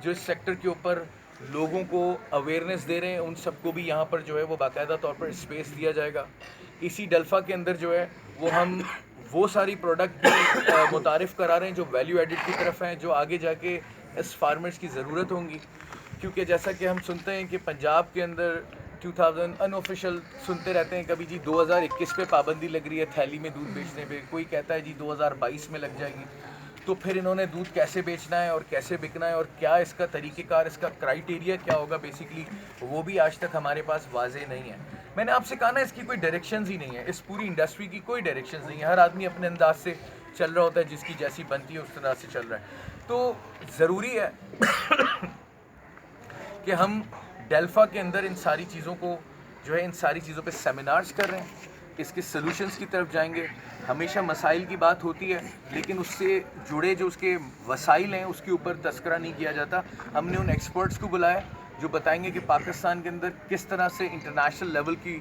جو اس سیکٹر کے اوپر لوگوں کو اویئرنیس دے رہے ہیں، ان سب کو بھی یہاں پر جو ہے وہ باقاعدہ طور پر اسپیس دیا جائے گا. اسی ڈلفا کے اندر جو ہے وہ ہم وہ ساری پروڈکٹ بھی متعارف کرا رہے ہیں جو ویلیو ایڈڈ کی طرف ہیں، جو آگے جا کے اس فارمرز کی ضرورت ہوں گی. کیونکہ جیسا کہ ہم سنتے ہیں کہ پنجاب کے اندر 2000 ان آفیشیل سنتے رہتے ہیں کبھی جی 2021 پہ پابندی لگ رہی ہے تھیلی میں دودھ بیچنے پہ، کوئی کہتا ہے جی 2022 میں لگ جائے گی. تو پھر انہوں نے دودھ کیسے بیچنا ہے اور کیسے بکنا ہے اور کیا اس کا طریقہ کار، اس کا کرائیٹیریا کیا ہوگا بیسیکلی، وہ بھی آج تک ہمارے پاس واضح نہیں ہے. میں نے آپ سے کہا نا اس کی کوئی ڈائریکشنز ہی نہیں ہے، اس پوری انڈسٹری کی کوئی ڈائریکشنز نہیں ہے. ہر آدمی اپنے انداز سے چل رہا ہوتا ہے، جس کی جیسی بنتی ہے اس طرح سے چل رہا ہے. تو ضروری ہے کہ ہم ڈیلفا کے اندر ان ساری چیزوں کو جو ہے ان ساری چیزوں پہ سیمینارز کر رہے ہیں، اس کے سلوشنز کی طرف جائیں گے. ہمیشہ مسائل کی بات ہوتی ہے لیکن اس سے جڑے جو اس کے وسائل ہیں اس کے اوپر تذکرہ نہیں کیا جاتا. ہم نے ان ایکسپرٹس کو بلایا جو بتائیں گے کہ پاکستان کے اندر کس طرح سے انٹرنیشنل لیول کی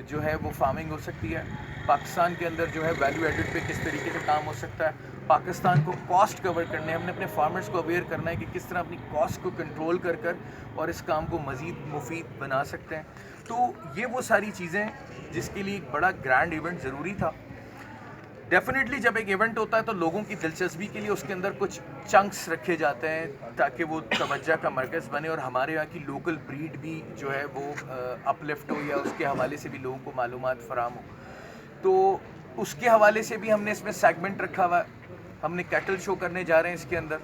جو ہے وہ فارمنگ ہو سکتی ہے، پاکستان کے اندر جو ہے ویلیو ایڈڈ پہ کس طریقے سے کام ہو سکتا ہے، پاکستان کو کاسٹ کور کرنے، ہم نے اپنے فارمرز کو اویئر کرنا ہے کہ کس طرح اپنی کاسٹ کو کنٹرول کر اور اس کام کو مزید مفید بنا سکتے ہیں. تو یہ وہ ساری چیزیں جس کے لیے ایک بڑا گرینڈ ایونٹ ضروری تھا. ڈیفینیٹلی جب ایک ایونٹ ہوتا ہے تو لوگوں کی دلچسپی کے لیے اس کے اندر کچھ چنکس رکھے جاتے ہیں تاکہ وہ توجہ کا مرکز بنے اور ہمارے یہاں کی لوکل بریڈ بھی جو ہے وہ اپلفٹ ہو یا اس کے حوالے سے بھی لوگوں کو معلومات فراہم ہو. تو اس کے حوالے سے بھی ہم نے اس میں سیگمنٹ رکھا ہوا ہے. ہم نے کیٹل شو کرنے جا رہے ہیں اس کے اندر.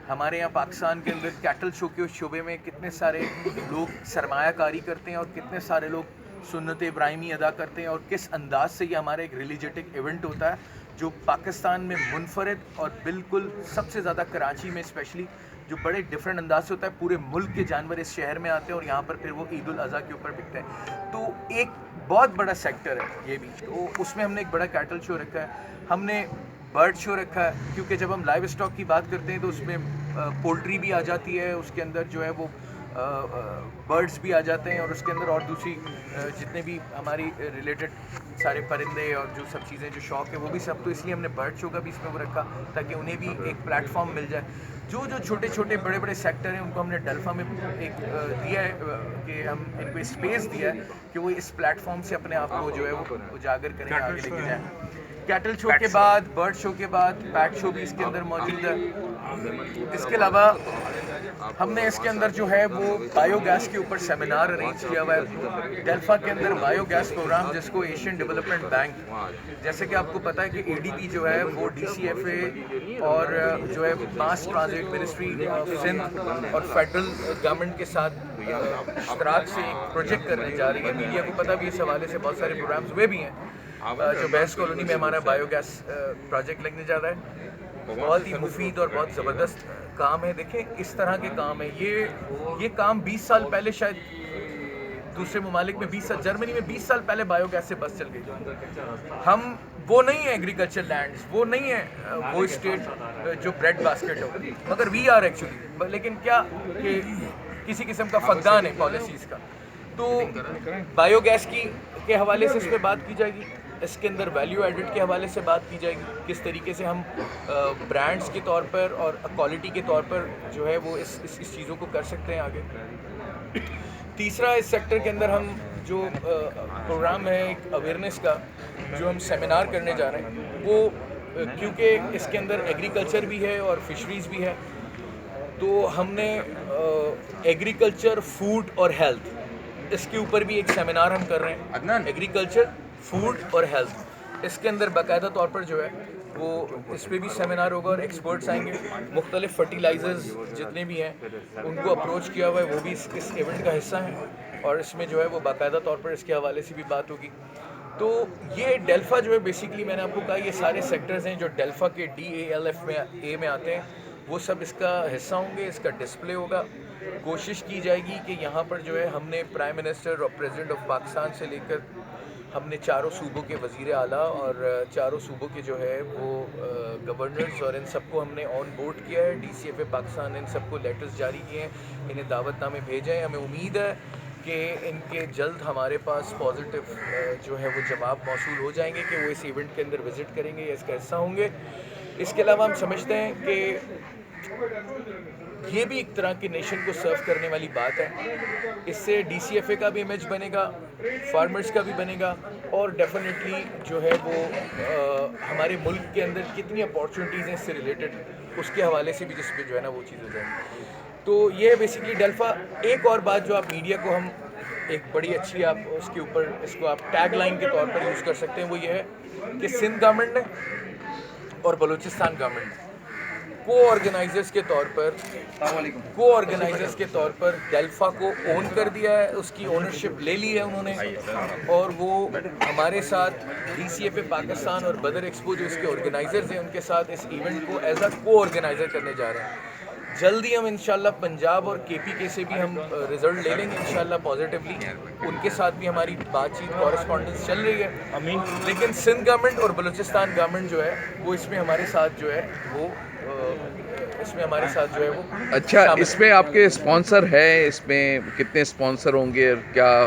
ہمارے یہاں پاکستان کے اندر کیٹل شو کے شعبے میں کتنے سارے لوگ سرمایہ کاری کرتے ہیں اور کتنے سارے لوگ سنت ابراہیمی ادا کرتے ہیں اور کس انداز سے یہ ہمارا ایک ریلیجیٹک ایونٹ ہوتا ہے جو پاکستان میں منفرد اور بالکل سب سے زیادہ کراچی میں اسپیشلی جو بڑے ڈفرینٹ انداز سے ہوتا ہے. پورے ملک کے جانور اس شہر میں آتے ہیں اور یہاں پر پھر وہ عید الاضحیٰ کے اوپر بکتے ہیں. تو ایک بہت بڑا سیکٹر ہے یہ بھی. تو اس میں ہم نے ایک بڑا کیٹل شو رکھا ہے. ہم نے برڈ شو رکھا ہے کیونکہ جب ہم لائیو اسٹاک کی بات کرتے ہیں تو اس میں پولٹری بھی آ جاتی ہے، اس کے اندر جو ہے وہ برڈز بھی آ جاتے ہیں اور اس کے اندر اور دوسری جتنے بھی ہماری ریلیٹڈ سارے پرندے اور جو سب چیزیں جو شوق ہے وہ بھی سب. تو اس لیے ہم نے برڈ شو کا بھی اس میں وہ رکھا تاکہ انہیں بھی ایک پلیٹ فارم مل جائے. جو چھوٹے چھوٹے بڑے بڑے سیکٹر ہیں ان کو ہم نے ڈلفا میں ایک دیا ہے کہ ہم ان کو اسپیس دیا ہے کہ وہ اس پلیٹ فارم سے اپنے آپ کو جو ہے وہ اجاگر کریں، آگے لے کے جائیں. کیٹل شو کے بعد برڈ شو کے بعد پیٹ شو بھی اس کے اندر موجود ہے. اس کے علاوہ ہم نے اس کے اندر جو ہے وہ بایو گیس کے اوپر سیمینار ارینج کیا ہوا ہے. ڈیلفا کے اندر بایو گیس پروگرام جس کو ایشین ڈیولپمنٹ بینک، جیسے کہ آپ کو پتہ ہے کہ اے ڈی پی جو ہے وہ ڈی سی ایف اے اور جو ہے ماس ٹرانزٹ منسٹری آف سندھ اور فیڈرل گورنمنٹ کے ساتھ اشتراک سے ایک پروجیکٹ کرنے جا رہی ہے. میڈیا کو پتہ بھی اس حوالے سے بہت سارے پروگرامز ہوئے بھی ہیں. جو بیس کالونی میں ہمارا بایو گیس پروجیکٹ لگنے جا رہا ہے، بہت ہی مفید اور بہت زبردست کام ہے. دیکھیں اس طرح کے کام ہے، یہ کام 20 سال پہلے شاید دوسرے ممالک میں 20 سال، جرمنی میں 20 سال پہلے بایو گیس سے بس چل گئی. ہم وہ نہیں ہیں ایگریکلچر لینڈز، وہ نہیں ہے وہ اسٹیٹ جو بریڈ باسکٹ ہو، مگر وی آر ایکچولی. لیکن کیا کہ کسی قسم کا فقدان ہے پالیسیز کا. تو بایو گیس کے حوالے سے اس پہ بات کی جائے گی. اس کے اندر ویلیو ایڈڈ کے حوالے سے بات کی جائے گی، کس طریقے سے ہم برانڈز کے طور پر اور کوالٹی کے طور پر جو ہے وہ اس چیزوں کو کر سکتے ہیں آگے. تیسرا اس سیکٹر کے اندر ہم جو پروگرام ہے ایک اویئرنیس کا جو ہم سیمینار کرنے جا رہے ہیں، وہ کیونکہ اس کے اندر ایگریکلچر بھی ہے اور فشریز بھی ہے، تو ہم نے ایگریکلچر، فوڈ اور ہیلتھ اس کے اوپر بھی ایک سیمینار ہم کر رہے ہیں. ایگریکلچر، فوڈ اور ہیلتھ اس کے اندر باقاعدہ طور پر جو ہے وہ اس پہ بھی سیمینار ہوگا اور ایکسپرٹس آئیں گے. مختلف فرٹیلائزرز جتنے بھی ہیں ان کو اپروچ کیا ہوا ہے، وہ بھی اس ایونٹ کا حصہ ہیں اور اس میں جو ہے وہ باقاعدہ طور پر اس کے حوالے سے بھی بات ہوگی. تو یہ ڈیلفا جو ہے بیسیکلی میں نے آپ کو کہا یہ سارے سیکٹرز ہیں جو ڈیلفا کے DALF میں آتے ہیں، وہ سب اس کا حصہ ہوں گے. اس کا ڈسپلے ہوگا. کوشش کی جائے گی کہ یہاں پر جو ہے ہم نے پرائم منسٹر اور پریزیڈنٹ آف پاکستان سے لے کر ہم نے چاروں صوبوں کے وزیر اعلیٰ اور چاروں صوبوں کے جو ہے وہ گورنرز اور ان سب کو ہم نے آن بورڈ کیا ہے. DCFA پاکستان نے ان سب کو لیٹرز جاری کیے ہیں، انہیں دعوت نامے بھیجے ہیں. ہمیں امید ہے کہ ان کے جلد ہمارے پاس پازیٹیو جو ہے وہ جواب موصول ہو جائیں گے کہ وہ اس ایونٹ کے اندر وزٹ کریں گے یا اس کا حصہ ہوں گے. اس کے علاوہ ہم سمجھتے ہیں کہ یہ بھی ایک طرح کے نیشن کو سرو کرنے والی بات ہے. اس سے ڈی سی ایف اے کا بھی امیج بنے گا, فارمرز کا بھی بنے گا, اور ڈیفینیٹلی جو ہے وہ ہمارے ملک کے اندر کتنی اپارچونیٹیز ہیں اس سے ریلیٹڈ, اس کے حوالے سے بھی جس پہ جو ہے نا وہ چیز ہو جائے گی. تو یہ ہے بیسکلی ڈیلفا. ایک اور بات جو آپ میڈیا کو ہم ایک بڑی اچھی آپ اس کے اوپر اس کو آپ ٹیگ لائن کے طور پر یوز کر سکتے ہیں, وہ یہ ہے کہ سندھ گورنمنٹ نے اور بلوچستان گورنمنٹ نے کو آرگنائزرز کے طور پر ڈیلفا کو اون کر دیا ہے, اس کی اونرشپ لے لی ہے انہوں نے, اور وہ ہمارے ساتھ D C F A Pakistan اور بدر ایکسپو جو اس کے آرگنائزرز ہیں ان کے ساتھ اس ایونٹ کو ایز اے کو آرگنائزر کرنے جا رہے ہیں. جلدی ہم انشاءاللہ پنجاب اور کے پی کے سے بھی ہم رزلٹ لے لیں گے انشاءاللہ پازیٹیولی, ان کے ساتھ بھی ہماری بات چیت کورسپونڈنس چل رہی ہے. لیکن سندھ گورنمنٹ اور بلوچستان گورنمنٹ جو ہے وہ اس میں ہمارے ساتھ جو ہے وہ اچھا, اس میں آپ کے اسپانسر ہے, اس میں کتنے اسپانسر ہوں گے اور کیا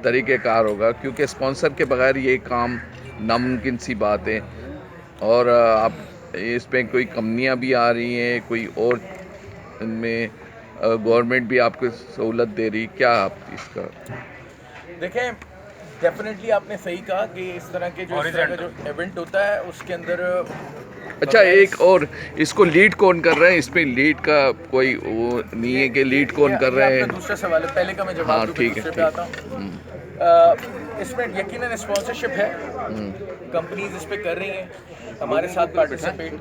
طریقہ کار ہوگا, کیونکہ اسپانسر کے بغیر یہ کام ناممکن سی بات ہے. اور آپ اس میں کوئی کمپنیاں بھی آ رہی ہیں, کوئی اور ان میں گورنمنٹ بھی آپ کو سہولت دے رہی, کیا آپ اس کا دیکھیں ڈیفینیٹلی آپ نے صحیح کہا کہ اس طرح جو ایونٹ ہوتا ہے اس کے اندر. اچھا, ایک اور اس کو لیڈ کون کر رہے ہیں, اس پہ لیڈ کا کوئی وہ نہیں ہے کہ لیڈ کون کر رہے ہیں؟ دوسرا سوال ہے, پہلے کا میں جواب دوں دوسرے پہ آتا ہوں. اس میں یقیناً اسپانسرشپ ہے, کمپنیز اس پہ کر رہی ہیں ہمارے ساتھ پارٹیسپیٹ.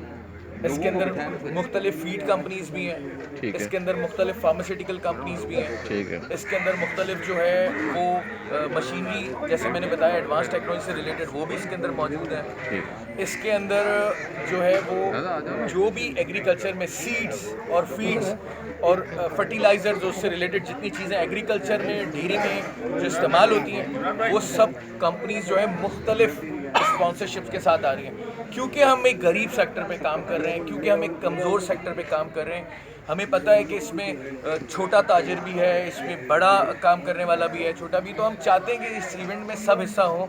اس کے اندر مختلف فیڈ کمپنیز بھی ہیں, اس کے اندر مختلف فارماسیوٹیکل کمپنیز بھی ہیں, اس کے اندر مختلف جو ہے وہ مشینری جیسے میں نے بتایا ایڈوانس ٹیکنالوجی سے ریلیٹڈ وہ بھی اس کے اندر موجود ہیں. اس کے اندر جو ہے وہ جو بھی ایگریکلچر میں سیڈز اور فیڈز اور فرٹیلائزر جو اس سے ریلیٹڈ جتنی چیزیں ایگریکلچر میں ڈیری میں جو استعمال ہوتی ہیں وہ سب کمپنیز جو ہے مختلف اسپانسرشپ کے ساتھ آ رہی ہیں. کیونکہ ہم ایک غریب سیکٹر پہ کام کر رہے ہیں, کیونکہ ہم ایک کمزور سیکٹر پہ کام کر رہے ہیں, ہمیں پتہ ہے کہ اس میں چھوٹا تاجر بھی ہے, اس میں بڑا کام کرنے والا بھی ہے, چھوٹا بھی. تو ہم چاہتے ہیں کہ اس ایونٹ میں سب حصہ ہوں.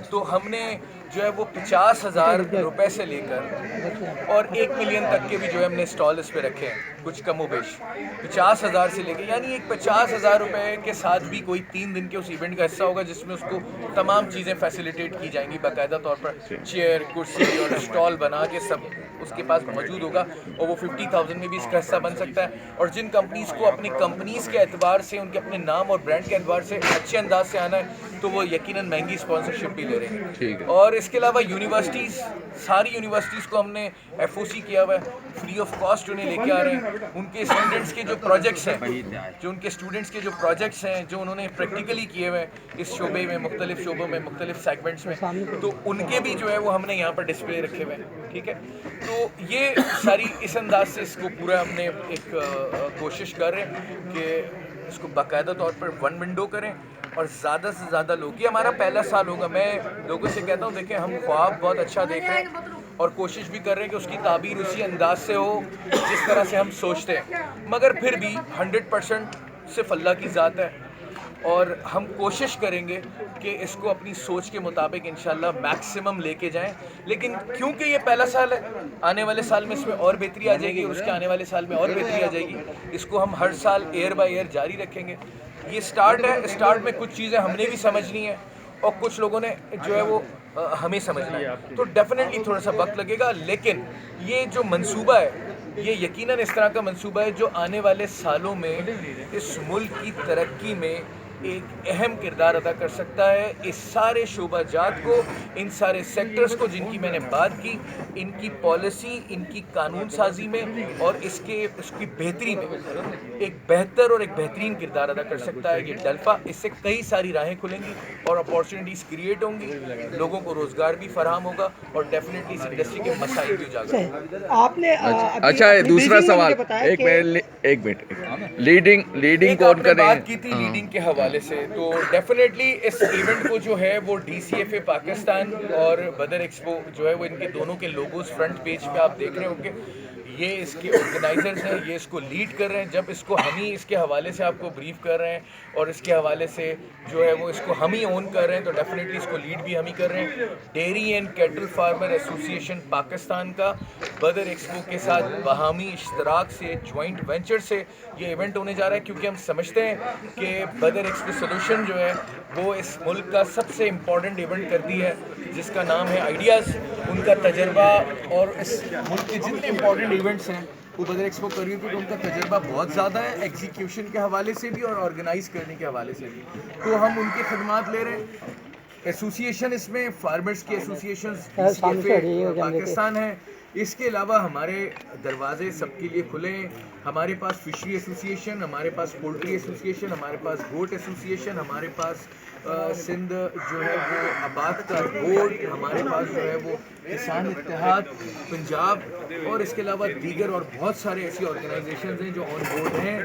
تو ہم نے جو ہے وہ 50,000 روپے سے لے کر اور 1 ملین تک کے بھی جو ہے ہم نے اسٹال اس پہ رکھے ہیں, کچھ کم و بیش 50,000 سے لے کے, یعنی ایک 50,000 روپے کے ساتھ بھی کوئی 3 دن کے اس ایونٹ کا حصہ ہوگا جس میں اس کو تمام چیزیں فیسیلیٹیٹ کی جائیں گی باقاعدہ طور پر, چیئر کرسی اور اسٹال بنا کے سب اس کے پاس موجود ہوگا, اور وہ 50,000 میں بھی اس کا حصہ بن سکتا ہے. اور جن کمپنیز کو اپنی کمپنیز کے اعتبار سے ان کے اپنے نام اور برانڈ کے اعتبار سے اچھے انداز سے آنا ہے تو وہ یقیناً مہنگی اسپانسرشپ بھی لے رہے ہیں. اور اس کے علاوہ یونیورسٹیز, ساری یونیورسٹیز کو ہم نے ایف او سی کیا ہوا ہے, فری آف کاسٹ انہیں لے کے آ رہے ہیں. ان کے اسٹوڈنٹس کے جو پروجیکٹس ہیں جو انہوں نے پریکٹیکلی کیے ہوئے ہیں اس شعبے میں, مختلف شعبوں میں, مختلف سیگمنٹس میں, تو ان کے بھی جو ہے وہ ہم نے یہاں پر ڈسپلے رکھے ہوئے ہیں. ٹھیک ہے, تو یہ ساری اس انداز سے اس کو پورا ہم نے ایک کوشش کر رہے ہیں کہ اس کو باقاعدہ طور پر ون ونڈو کریں اور زیادہ سے زیادہ لوگ. یہ ہمارا پہلا سال ہوگا. میں لوگوں سے کہتا ہوں دیکھیں ہم خواب بہت اچھا دیکھ رہے ہیں اور کوشش بھی کر رہے ہیں کہ اس کی تعبیر اسی انداز سے ہو جس طرح سے ہم سوچتے ہیں, مگر پھر بھی 100% صرف اللہ کی ذات ہے, اور ہم کوشش کریں گے کہ اس کو اپنی سوچ کے مطابق انشاءاللہ میکسیمم لے کے جائیں. لیکن کیونکہ یہ پہلا سال ہے, آنے والے سال میں اس میں اور بہتری آ جائے گی, اور اس کے آنے والے سال میں اور بہتری آ جائے گی. اس کو ہم ہر سال ایئر بائی ایئر جاری رکھیں گے. یہ سٹارٹ ہے, سٹارٹ میں کچھ چیزیں ہم نے بھی سمجھنی ہیں اور کچھ لوگوں نے جو ہے وہ ہمیں سمجھنا ہے, تو ڈیفینیٹلی تھوڑا سا وقت لگے گا. لیکن یہ جو منصوبہ ہے یہ یقیناً اس طرح کا منصوبہ ہے جو آنے والے سالوں میں اس ملک کی ترقی میں ایک اہم کردار ادا کر سکتا ہے. اس سارے شعبہ جات کو, ان سارے سیکٹرز کو جن کی میں نے بات کی, ان کی پالیسی, ان کی قانون سازی میں اور اس کی بہتری میں ایک بہتر اور ایک بہترین کردار ادا کر سکتا ہے یہ ڈیلفا. اس سے کئی ساری راہیں کھلیں گی اور اپارچونیٹیز کریٹ ہوں گی, لوگوں کو روزگار بھی فراہم ہوگا اور ڈیفینیٹلی اس انڈسٹری کے مسائل بھی اجاگر ہوں گے. آپ نے اچھا, دوسرا سوال, ایک منٹ, لیڈنگ کون کریں بات کی تھی لیڈنگ کے حوالے سے, تو ڈیفینیٹلی اس ایونٹ کو جو ہے وہ D C F A Pakistan اور بدر ایکسپو جو ہے وہ ان کے دونوں کے لوگوز فرنٹ پیج پہ آپ دیکھ رہے ہوں گے. یہ اس کے آرگنائزرز ہیں, یہ اس کو لیڈ کر رہے ہیں. جب اس کو ہم ہی اس کے حوالے سے آپ کو بریف کر رہے ہیں اور اس کے حوالے سے جو ہے وہ اس کو ہم ہی اون کر رہے ہیں, تو ڈیفینیٹلی اس کو لیڈ بھی ہم ہی کر رہے ہیں. ڈیری اینڈ کیٹل فارمر ایسوسی ایشن پاکستان کا بدر ایکسپو کے ساتھ باہمی اشتراک سے, جوائنٹ وینچر سے یہ ایونٹ ہونے جا رہا ہے, کیونکہ ہم سمجھتے ہیں کہ بدر ایکسپو سولوشن جو ہے وہ اس ملک کا سب سے امپورٹنٹ ایونٹ کرتی ہے, جس کا نام ہے آئیڈیاز. ان کا تجربہ اور اس ملک کے جتنے امپورٹنٹ ایونٹس ہیں وہ بدر ایکسپو کر رہی ہے, کیونکہ ان کا تجربہ بہت زیادہ ہے ایگزیکیوشن کے حوالے سے بھی اور آرگنائز کرنے کے حوالے سے بھی. تو ہم ان کی خدمات لے رہے ہیں. ایسوسی ایشن اس میں فارمرز کی ایسوسیشنز پاکستان ہے. اس کے علاوہ ہمارے دروازے سب کے لیے کھلے ہیں. ہمارے پاس فشری ایسوسی ایشن, ہمارے پاس پولٹری ایسوسی ایشن, ہمارے پاس گوٹ ایسوسی ایشن, ہمارے پاس سندھ جو ہے وہ آباد کا بورڈ, ہمارے پاس جو ہے وہ کسان اتحاد پنجاب, اور اس کے علاوہ دیگر اور بہت سارے ایسی آرگنائزیشنز ہیں جو آن بورڈ ہیں.